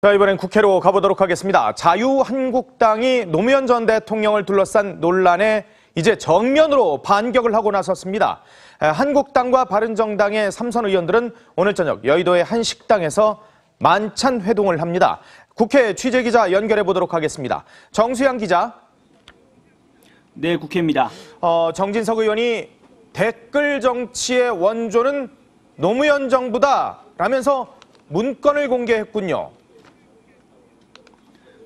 자, 이번엔 국회로 가보도록 하겠습니다. 자유한국당이 노무현 전 대통령을 둘러싼 논란에 이제 정면으로 반격을 하고 나섰습니다. 한국당과 바른정당의 3선 의원들은 오늘 저녁 여의도의 한 식당에서 만찬 회동을 합니다. 국회 취재기자 연결해 보도록 하겠습니다. 정수양 기자. 네, 국회입니다. 정진석 의원이 댓글 정치의 원조는 노무현 정부다 라면서 문건을 공개했군요.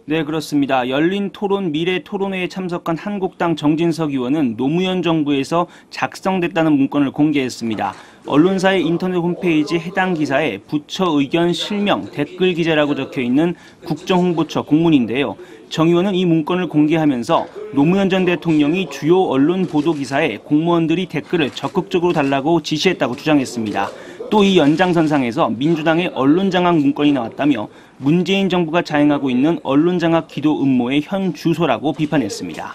네, 그렇습니다. 열린 토론 미래토론회에 참석한 한국당 정진석 의원은 노무현 정부에서 작성됐다는 문건을 공개했습니다. 언론사의 인터넷 홈페이지 해당 기사에 부처 의견 실명 댓글 기재라고 적혀있는 국정홍보처 공문인데요. 정 의원은 이 문건을 공개하면서 노무현 전 대통령이 주요 언론 보도 기사에 공무원들이 댓글을 적극적으로 달라고 지시했다고 주장했습니다. 또 이 연장선상에서 민주당의 언론장악 문건이 나왔다며 문재인 정부가 자행하고 있는 언론장악 기도 음모의 현 주소라고 비판했습니다.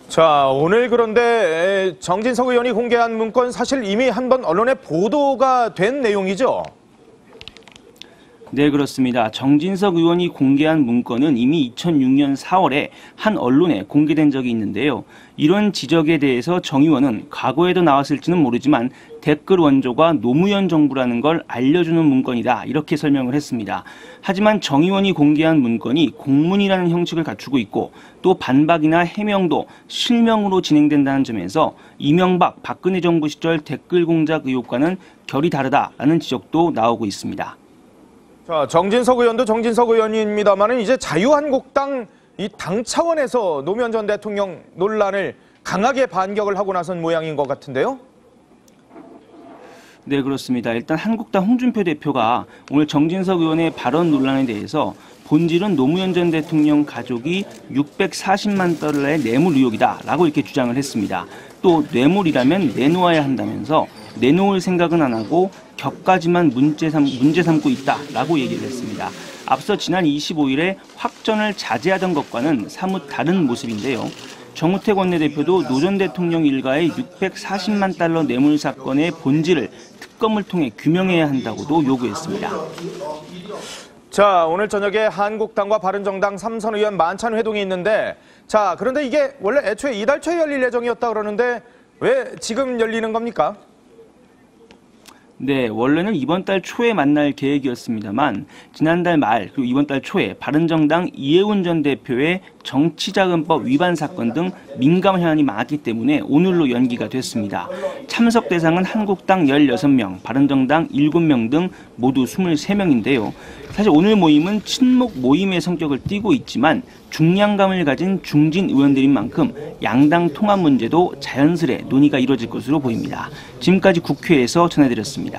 자, 오늘 그런데 정진석 의원이 공개한 문건 사실 이미 한번 언론에 보도가 된 내용이죠? 네, 그렇습니다. 정진석 의원이 공개한 문건은 이미 2006년 4월에 한 언론에 공개된 적이 있는데요. 이런 지적에 대해서 정 의원은 과거에도 나왔을지는 모르지만 댓글 원조가 노무현 정부라는 걸 알려주는 문건이다, 이렇게 설명을 했습니다. 하지만 정 의원이 공개한 문건이 공문이라는 형식을 갖추고 있고 또 반박이나 해명도 실명으로 진행된다는 점에서 이명박, 박근혜 정부 시절 댓글 공작 의혹과는 결이 다르다라는 지적도 나오고 있습니다. 자, 정진석 의원도 정진석 의원입니다만은 이제 자유한국당 이 당 차원에서 노무현 전 대통령 논란을 강하게 반격을 하고 나선 모양인 것 같은데요? 네, 그렇습니다. 일단 한국당 홍준표 대표가 오늘 정진석 의원의 발언 논란에 대해서 본질은 노무현 전 대통령 가족이 640만 달러의 뇌물 의혹이다라고 이렇게 주장을 했습니다. 또 뇌물이라면 내놓아야 한다면서 내놓을 생각은 안 하고 격까지만 문제 삼고 있다라고 얘기를 했습니다. 앞서 지난 25일에 확전을 자제하던 것과는 사뭇 다른 모습인데요. 정우택 원내대표도 노 전 대통령 일가의 640만 달러 뇌물 사건의 본질을 특검을 통해 규명해야 한다고도 요구했습니다. 자, 오늘 저녁에 한국당과 바른정당 3선 의원 만찬 회동이 있는데, 자, 그런데 이게 원래 애초에 이달 초에 열릴 예정이었다 그러는데 왜 지금 열리는 겁니까? 네, 원래는 이번 달 초에 만날 계획이었습니다만 지난달 말 그리고 이번 달 초에 바른정당 이해운 전 대표의 정치자금법 위반 사건 등 민감한 현안이 많았기 때문에 오늘로 연기가 됐습니다. 참석 대상은 한국당 16명, 바른정당 7명 등 모두 23명인데요. 사실 오늘 모임은 친목 모임의 성격을 띠고 있지만 중량감을 가진 중진 의원들인 만큼 양당 통합 문제도 자연스레 논의가 이루어질 것으로 보입니다. 지금까지 국회에서 전해드렸습니다.